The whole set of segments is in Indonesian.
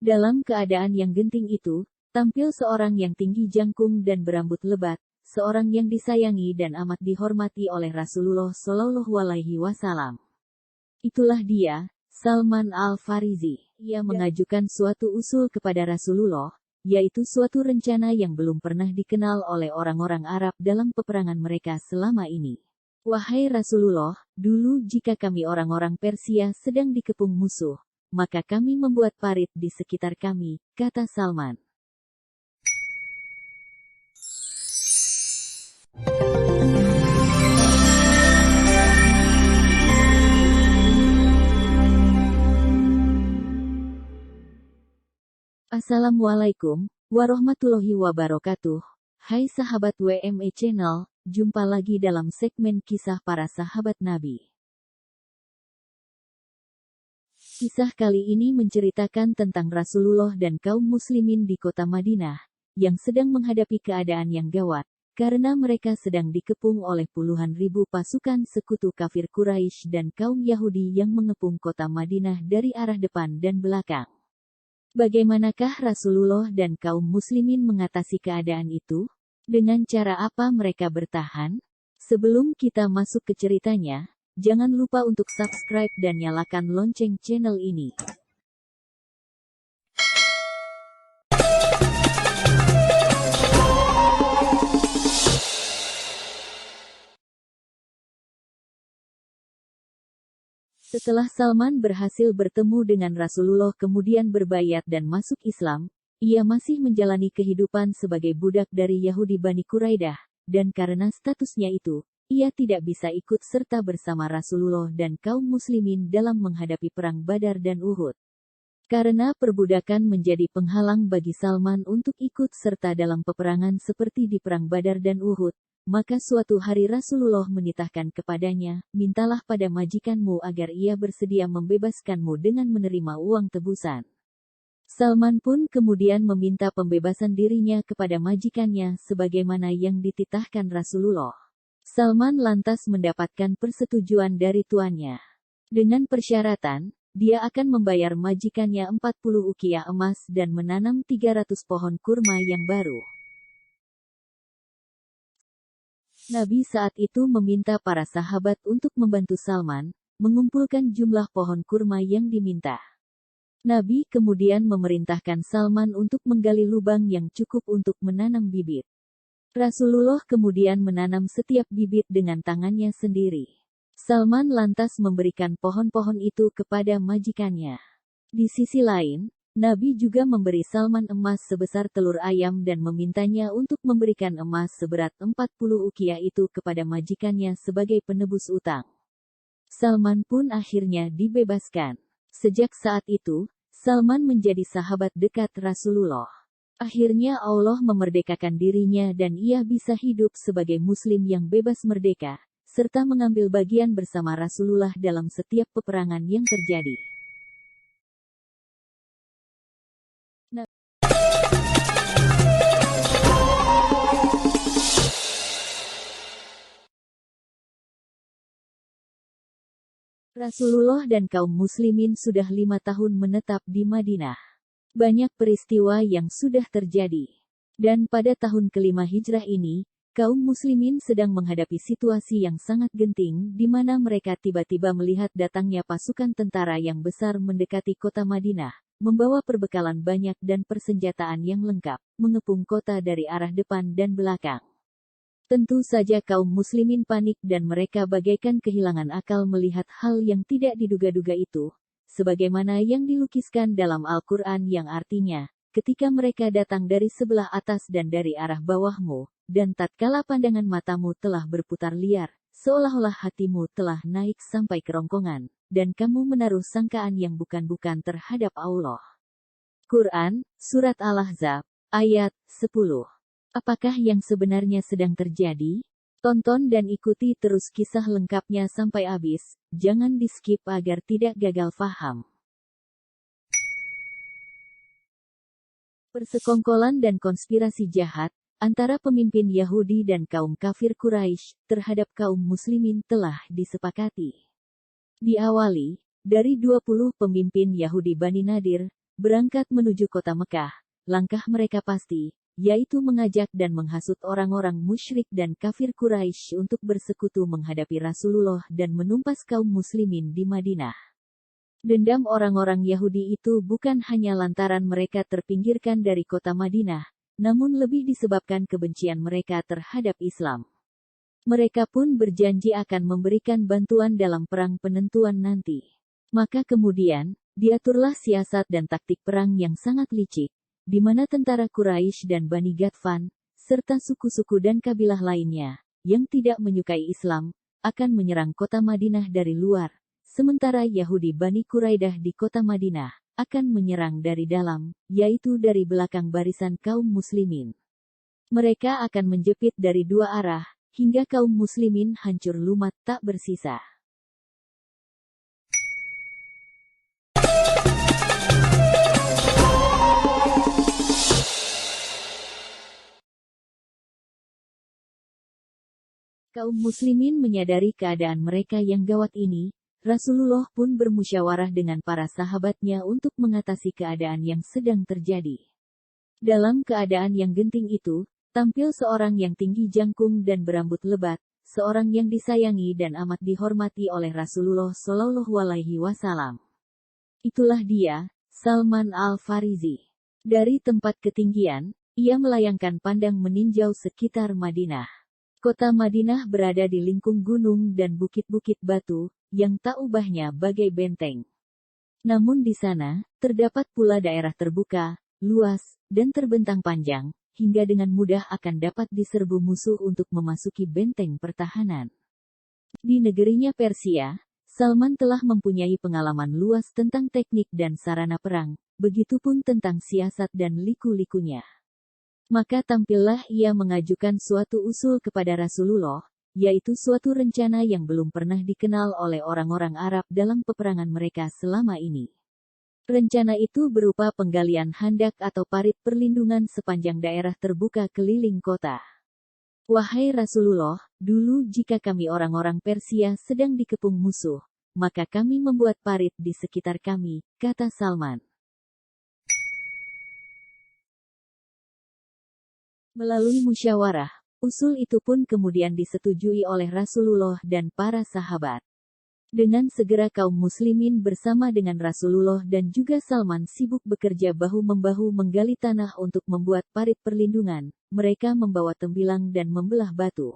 Dalam keadaan yang genting itu, tampil seorang yang tinggi jangkung dan berambut lebat, seorang yang disayangi dan amat dihormati oleh Rasulullah Shallallahu Alaihi Wasallam. Itulah dia, Salman Al-Farisi. Ia mengajukan suatu usul kepada Rasulullah, yaitu suatu rencana yang belum pernah dikenal oleh orang-orang Arab dalam peperangan mereka selama ini. Wahai Rasulullah, dulu jika kami orang-orang Persia sedang dikepung musuh, maka kami membuat parit di sekitar kami, kata Salman. Assalamualaikum warahmatullahi wabarakatuh. Hai sahabat WME Channel, jumpa lagi dalam segmen kisah para sahabat Nabi. Kisah kali ini menceritakan tentang Rasulullah dan kaum muslimin di kota Madinah, yang sedang menghadapi keadaan yang gawat, karena mereka sedang dikepung oleh puluhan ribu pasukan sekutu kafir Quraisy dan kaum Yahudi yang mengepung kota Madinah dari arah depan dan belakang. Bagaimanakah Rasulullah dan kaum muslimin mengatasi keadaan itu? Dengan cara apa mereka bertahan? Sebelum kita masuk ke ceritanya, jangan lupa untuk subscribe dan nyalakan lonceng channel ini. Setelah Salman berhasil bertemu dengan Rasulullah kemudian berbaiat dan masuk Islam, ia masih menjalani kehidupan sebagai budak dari Yahudi Bani Quraidah, dan karena statusnya itu, ia tidak bisa ikut serta bersama Rasulullah dan kaum muslimin dalam menghadapi perang Badar dan Uhud. Karena perbudakan menjadi penghalang bagi Salman untuk ikut serta dalam peperangan seperti di perang Badar dan Uhud, maka suatu hari Rasulullah menitahkan kepadanya, mintalah pada majikanmu agar ia bersedia membebaskanmu dengan menerima uang tebusan. Salman pun kemudian meminta pembebasan dirinya kepada majikannya sebagaimana yang dititahkan Rasulullah. Salman lantas mendapatkan persetujuan dari tuannya. Dengan persyaratan, dia akan membayar majikannya 40 ukiah emas dan menanam 300 pohon kurma yang baru. Nabi saat itu meminta para sahabat untuk membantu Salman, mengumpulkan jumlah pohon kurma yang diminta. Nabi kemudian memerintahkan Salman untuk menggali lubang yang cukup untuk menanam bibit. Rasulullah kemudian menanam setiap bibit dengan tangannya sendiri. Salman lantas memberikan pohon-pohon itu kepada majikannya. Di sisi lain, Nabi juga memberi Salman emas sebesar telur ayam dan memintanya untuk memberikan emas seberat 40 ukiah itu kepada majikannya sebagai penebus utang. Salman pun akhirnya dibebaskan. Sejak saat itu, Salman menjadi sahabat dekat Rasulullah. Akhirnya Allah memerdekakan dirinya dan ia bisa hidup sebagai muslim yang bebas merdeka, serta mengambil bagian bersama Rasulullah dalam setiap peperangan yang terjadi. Rasulullah dan kaum muslimin sudah 5 tahun menetap di Madinah. Banyak peristiwa yang sudah terjadi. Dan pada tahun kelima hijrah ini, kaum muslimin sedang menghadapi situasi yang sangat genting, di mana mereka tiba-tiba melihat datangnya pasukan tentara yang besar mendekati kota Madinah, membawa perbekalan banyak dan persenjataan yang lengkap, mengepung kota dari arah depan dan belakang. Tentu saja kaum muslimin panik dan mereka bagaikan kehilangan akal melihat hal yang tidak diduga-duga itu, sebagaimana yang dilukiskan dalam Al-Quran yang artinya, ketika mereka datang dari sebelah atas dan dari arah bawahmu, dan tatkala pandangan matamu telah berputar liar, seolah-olah hatimu telah naik sampai kerongkongan, dan kamu menaruh sangkaan yang bukan-bukan terhadap Allah. Quran, Surat Al-Ahzab, ayat 10. Apakah yang sebenarnya sedang terjadi? Tonton dan ikuti terus kisah lengkapnya sampai habis, jangan di-skip agar tidak gagal paham. Persekongkolan dan konspirasi jahat antara pemimpin Yahudi dan kaum kafir Quraisy terhadap kaum muslimin telah disepakati. Diawali dari 20 pemimpin Yahudi Bani Nadir, berangkat menuju kota Mekah. Langkah mereka pasti, yaitu mengajak dan menghasut orang-orang musyrik dan kafir Quraisy untuk bersekutu menghadapi Rasulullah dan menumpas kaum muslimin di Madinah. Dendam orang-orang Yahudi itu bukan hanya lantaran mereka terpinggirkan dari kota Madinah, namun lebih disebabkan kebencian mereka terhadap Islam. Mereka pun berjanji akan memberikan bantuan dalam perang penentuan nanti. Maka kemudian, diaturlah siasat dan taktik perang yang sangat licik, di mana tentara Quraisy dan Bani Ghatfan, serta suku-suku dan kabilah lainnya, yang tidak menyukai Islam, akan menyerang kota Madinah dari luar. Sementara Yahudi Bani Quraidah di kota Madinah, akan menyerang dari dalam, yaitu dari belakang barisan kaum muslimin. Mereka akan menjepit dari dua arah, hingga kaum muslimin hancur lumat tak bersisa. Kaum muslimin menyadari keadaan mereka yang gawat ini. Rasulullah pun bermusyawarah dengan para sahabatnya untuk mengatasi keadaan yang sedang terjadi. Dalam keadaan yang genting itu, tampil seorang yang tinggi jangkung dan berambut lebat, seorang yang disayangi dan amat dihormati oleh Rasulullah Shallallahu Alaihi Wasallam. Itulah dia, Salman Al-Farisi. Dari tempat ketinggian, ia melayangkan pandang meninjau sekitar Madinah. Kota Madinah berada di lingkung gunung dan bukit-bukit batu, yang tak ubahnya bagai benteng. Namun di sana, terdapat pula daerah terbuka, luas, dan terbentang panjang, hingga dengan mudah akan dapat diserbu musuh untuk memasuki benteng pertahanan. Di negerinya Persia, Salman telah mempunyai pengalaman luas tentang teknik dan sarana perang, begitupun tentang siasat dan liku-likunya. Maka tampillah ia mengajukan suatu usul kepada Rasulullah, yaitu suatu rencana yang belum pernah dikenal oleh orang-orang Arab dalam peperangan mereka selama ini. Rencana itu berupa penggalian handak atau parit perlindungan sepanjang daerah terbuka keliling kota. Wahai Rasulullah, dulu jika kami orang-orang Persia sedang dikepung musuh, maka kami membuat parit di sekitar kami, kata Salman. Melalui musyawarah, usul itu pun kemudian disetujui oleh Rasulullah dan para sahabat. Dengan segera kaum muslimin bersama dengan Rasulullah dan juga Salman sibuk bekerja bahu-membahu menggali tanah untuk membuat parit perlindungan. Mereka membawa tembilang dan membelah batu.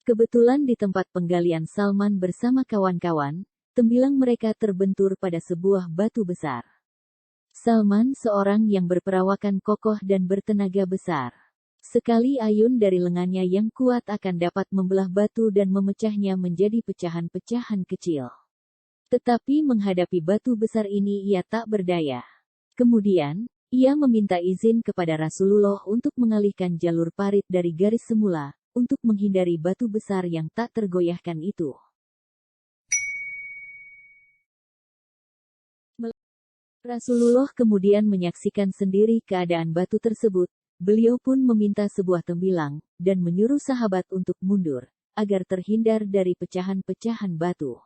Kebetulan di tempat penggalian Salman bersama kawan-kawan, tembilang mereka terbentur pada sebuah batu besar. Salman seorang yang berperawakan kokoh dan bertenaga besar. Sekali ayun dari lengannya yang kuat akan dapat membelah batu dan memecahnya menjadi pecahan-pecahan kecil. Tetapi menghadapi batu besar ini ia tak berdaya. Kemudian, ia meminta izin kepada Rasulullah untuk mengalihkan jalur parit dari garis semula, untuk menghindari batu besar yang tak tergoyahkan itu. Rasulullah kemudian menyaksikan sendiri keadaan batu tersebut. Beliau pun meminta sebuah tembilang, dan menyuruh sahabat untuk mundur, agar terhindar dari pecahan-pecahan batu.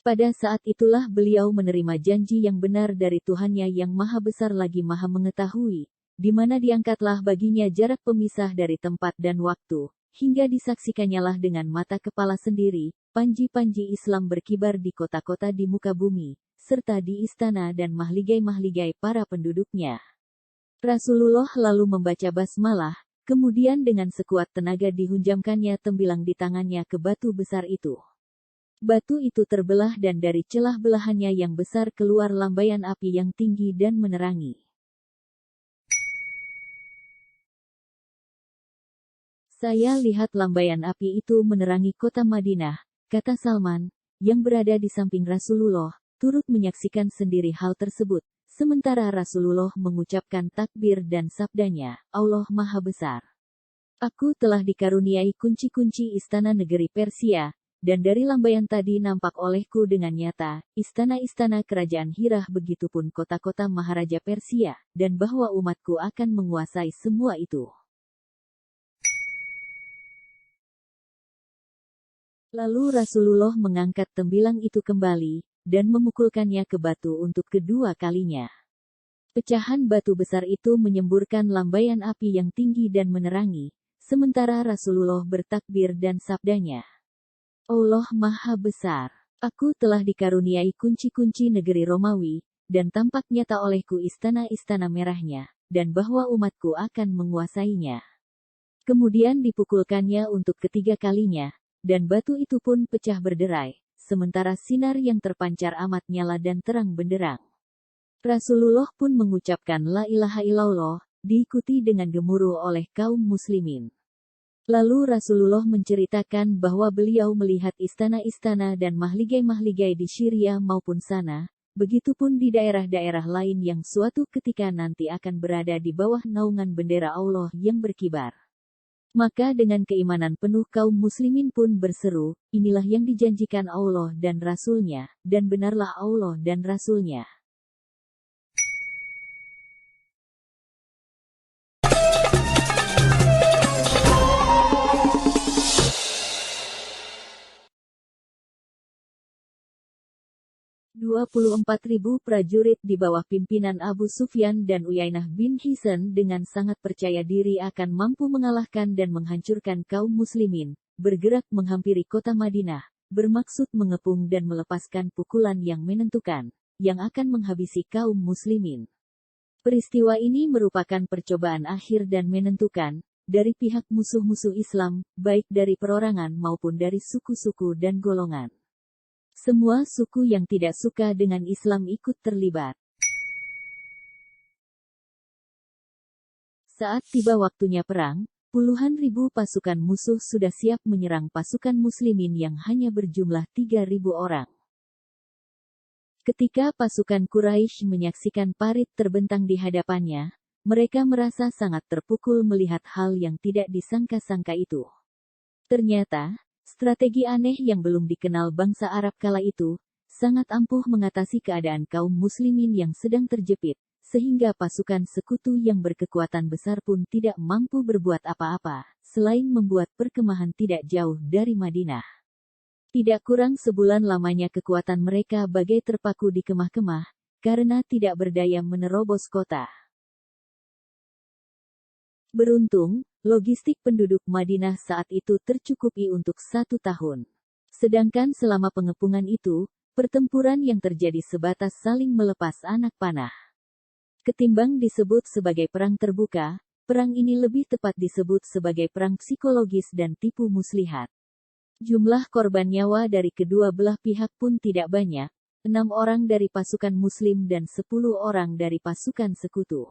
Pada saat itulah beliau menerima janji yang benar dari Tuhannya yang Maha Besar lagi Maha Mengetahui, di mana diangkatlah baginya jarak pemisah dari tempat dan waktu, hingga disaksikannya dengan mata kepala sendiri, panji-panji Islam berkibar di kota-kota di muka bumi, serta di istana dan mahligai-mahligai para penduduknya. Rasulullah lalu membaca basmalah, kemudian dengan sekuat tenaga dihunjamkannya tembilang di tangannya ke batu besar itu. Batu itu terbelah dan dari celah belahannya yang besar keluar lambaian api yang tinggi dan menerangi. Saya lihat lambaian api itu menerangi kota Madinah, kata Salman, yang berada di samping Rasulullah, turut menyaksikan sendiri hal tersebut. Sementara Rasulullah mengucapkan takbir dan sabdanya, Allah Maha Besar. Aku telah dikaruniai kunci-kunci istana negeri Persia, dan dari lambaian tadi nampak olehku dengan nyata, istana-istana kerajaan Hirah begitupun kota-kota Maharaja Persia, dan bahwa umatku akan menguasai semua itu. Lalu Rasulullah mengangkat tembilang itu kembali, dan memukulkannya ke batu untuk kedua kalinya. Pecahan batu besar itu menyemburkan lambaian api yang tinggi dan menerangi, sementara Rasulullah bertakbir dan sabdanya, Allah Maha Besar. Aku telah dikaruniai kunci-kunci negeri Romawi, dan tampak nyata olehku istana-istana merahnya, dan bahwa umatku akan menguasainya. Kemudian dipukulkannya untuk ketiga kalinya, dan batu itu pun pecah berderai, sementara sinar yang terpancar amat nyala dan terang benderang. Rasulullah pun mengucapkan la ilaha illallah, diikuti dengan gemuruh oleh kaum muslimin. Lalu Rasulullah menceritakan bahwa beliau melihat istana-istana dan mahligai-mahligai di Syria maupun sana, begitupun di daerah-daerah lain yang suatu ketika nanti akan berada di bawah naungan bendera Allah yang berkibar. Maka dengan keimanan penuh kaum muslimin pun berseru, inilah yang dijanjikan Allah dan Rasul-Nya, dan benarlah Allah dan Rasul-Nya. "24.000 prajurit di bawah pimpinan Abu Sufyan dan Uyainah bin Hisn dengan sangat percaya diri akan mampu mengalahkan dan menghancurkan kaum muslimin, bergerak menghampiri kota Madinah, bermaksud mengepung dan melepaskan pukulan yang menentukan, yang akan menghabisi kaum muslimin. Peristiwa ini merupakan percobaan akhir dan menentukan, dari pihak musuh-musuh Islam, baik dari perorangan maupun dari suku-suku dan golongan. Semua suku yang tidak suka dengan Islam ikut terlibat. Saat tiba waktunya perang, puluhan ribu pasukan musuh sudah siap menyerang pasukan muslimin yang hanya berjumlah 3.000 orang. Ketika pasukan Quraisy menyaksikan parit terbentang di hadapannya, mereka merasa sangat terpukul melihat hal yang tidak disangka-sangka itu. Ternyata, strategi aneh yang belum dikenal bangsa Arab kala itu, sangat ampuh mengatasi keadaan kaum muslimin yang sedang terjepit, sehingga pasukan sekutu yang berkekuatan besar pun tidak mampu berbuat apa-apa, selain membuat perkemahan tidak jauh dari Madinah. Tidak kurang sebulan lamanya kekuatan mereka bagai terpaku di kemah-kemah, karena tidak berdaya menerobos kota. Beruntung, logistik penduduk Madinah saat itu tercukupi untuk 1 tahun. Sedangkan selama pengepungan itu, pertempuran yang terjadi sebatas saling melepas anak panah. Ketimbang disebut sebagai perang terbuka, perang ini lebih tepat disebut sebagai perang psikologis dan tipu muslihat. Jumlah korban nyawa dari kedua belah pihak pun tidak banyak, 6 orang dari pasukan muslim dan 10 orang dari pasukan sekutu.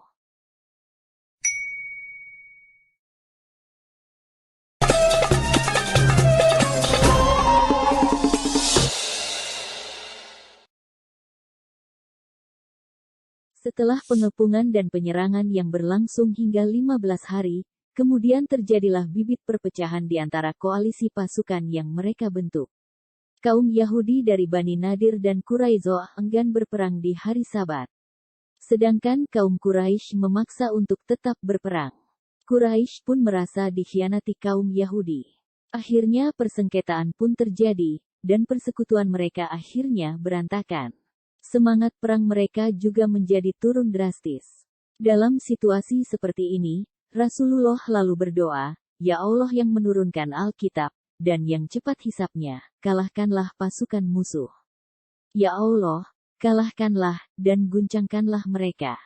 Setelah pengepungan dan penyerangan yang berlangsung hingga 15 hari, kemudian terjadilah bibit perpecahan di antara koalisi pasukan yang mereka bentuk. Kaum Yahudi dari Bani Nadir dan Quraisyah enggan berperang di hari Sabat. Sedangkan kaum Quraisy memaksa untuk tetap berperang. Quraisy pun merasa dikhianati kaum Yahudi. Akhirnya persengketaan pun terjadi, dan persekutuan mereka akhirnya berantakan. Semangat perang mereka juga menjadi turun drastis. Dalam situasi seperti ini, Rasulullah lalu berdoa, "Ya Allah yang menurunkan Alkitab, dan yang cepat hisapnya, kalahkanlah pasukan musuh. Ya Allah, kalahkanlah, dan guncangkanlah mereka."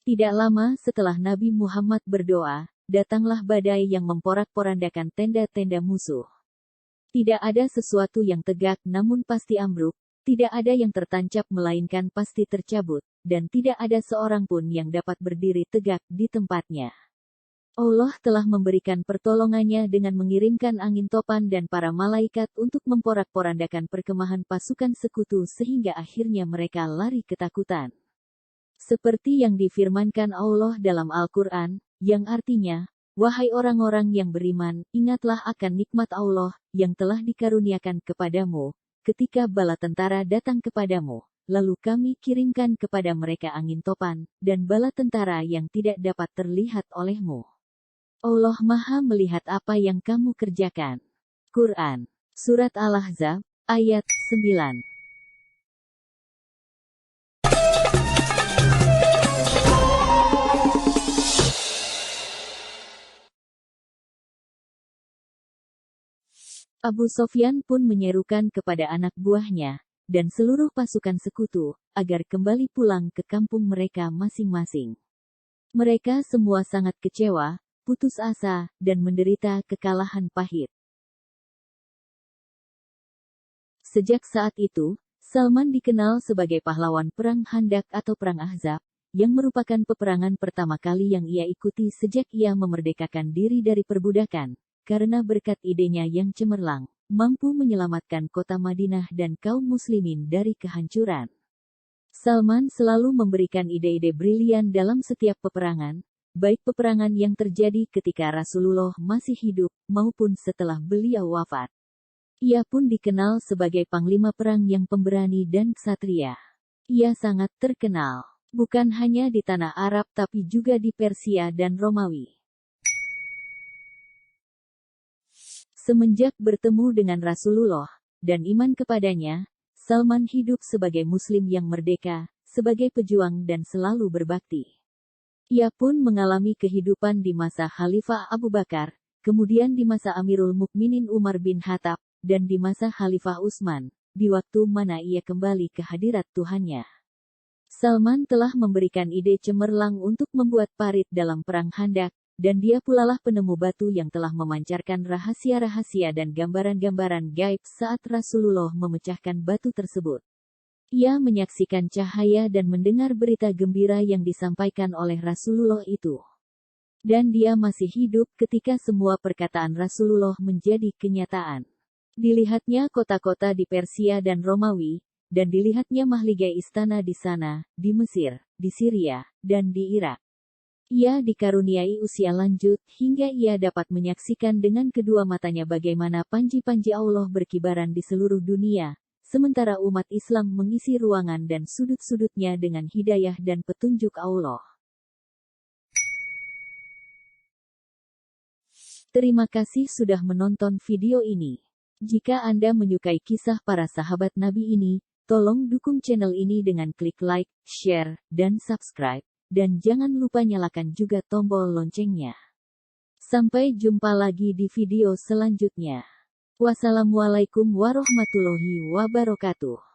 Tidak lama setelah Nabi Muhammad berdoa, datanglah badai yang memporak-porandakan tenda-tenda musuh. Tidak ada sesuatu yang tegak namun pasti ambruk, tidak ada yang tertancap melainkan pasti tercabut, dan tidak ada seorang pun yang dapat berdiri tegak di tempatnya. Allah telah memberikan pertolongannya dengan mengirimkan angin topan dan para malaikat untuk memporak-porandakan perkemahan pasukan sekutu sehingga akhirnya mereka lari ketakutan. Seperti yang difirmankan Allah dalam Al-Quran, yang artinya, "Wahai orang-orang yang beriman, ingatlah akan nikmat Allah, yang telah dikaruniakan kepadamu, ketika bala tentara datang kepadamu, lalu kami kirimkan kepada mereka angin topan, dan bala tentara yang tidak dapat terlihat olehmu. Allah Maha melihat apa yang kamu kerjakan." Quran. Surat Al-Ahzab, ayat 9. Abu Sofyan pun menyerukan kepada anak buahnya, dan seluruh pasukan sekutu, agar kembali pulang ke kampung mereka masing-masing. Mereka semua sangat kecewa, putus asa, dan menderita kekalahan pahit. Sejak saat itu, Salman dikenal sebagai pahlawan Perang Khandaq atau Perang Ahzab, yang merupakan peperangan pertama kali yang ia ikuti sejak ia memerdekakan diri dari perbudakan, karena berkat idenya yang cemerlang, mampu menyelamatkan kota Madinah dan kaum muslimin dari kehancuran. Salman selalu memberikan ide-ide brilian dalam setiap peperangan, baik peperangan yang terjadi ketika Rasulullah masih hidup, maupun setelah beliau wafat. Ia pun dikenal sebagai panglima perang yang pemberani dan ksatria. Ia sangat terkenal, bukan hanya di tanah Arab tapi juga di Persia dan Romawi. Semenjak bertemu dengan Rasulullah, dan iman kepadanya, Salman hidup sebagai muslim yang merdeka, sebagai pejuang dan selalu berbakti. Ia pun mengalami kehidupan di masa Khalifah Abu Bakar, kemudian di masa Amirul Mukminin Umar bin Khattab, dan di masa Khalifah Utsman, di waktu mana ia kembali ke hadirat Tuhannya. Salman telah memberikan ide cemerlang untuk membuat parit dalam Perang Khandaq, dan dia pulalah penemu batu yang telah memancarkan rahasia-rahasia dan gambaran-gambaran gaib saat Rasulullah memecahkan batu tersebut. Ia menyaksikan cahaya dan mendengar berita gembira yang disampaikan oleh Rasulullah itu. Dan dia masih hidup ketika semua perkataan Rasulullah menjadi kenyataan. Dilihatnya kota-kota di Persia dan Romawi, dan dilihatnya mahligai istana di sana, di Mesir, di Syria, dan di Irak. Ia dikaruniai usia lanjut hingga ia dapat menyaksikan dengan kedua matanya bagaimana panji-panji Allah berkibaran di seluruh dunia, sementara umat Islam mengisi ruangan dan sudut-sudutnya dengan hidayah dan petunjuk Allah. Terima kasih sudah menonton video ini. Jika Anda menyukai kisah para sahabat Nabi ini, tolong dukung channel ini dengan klik like, share, dan subscribe. Dan jangan lupa nyalakan juga tombol loncengnya. Sampai jumpa lagi di video selanjutnya. Wassalamualaikum warahmatullahi wabarakatuh.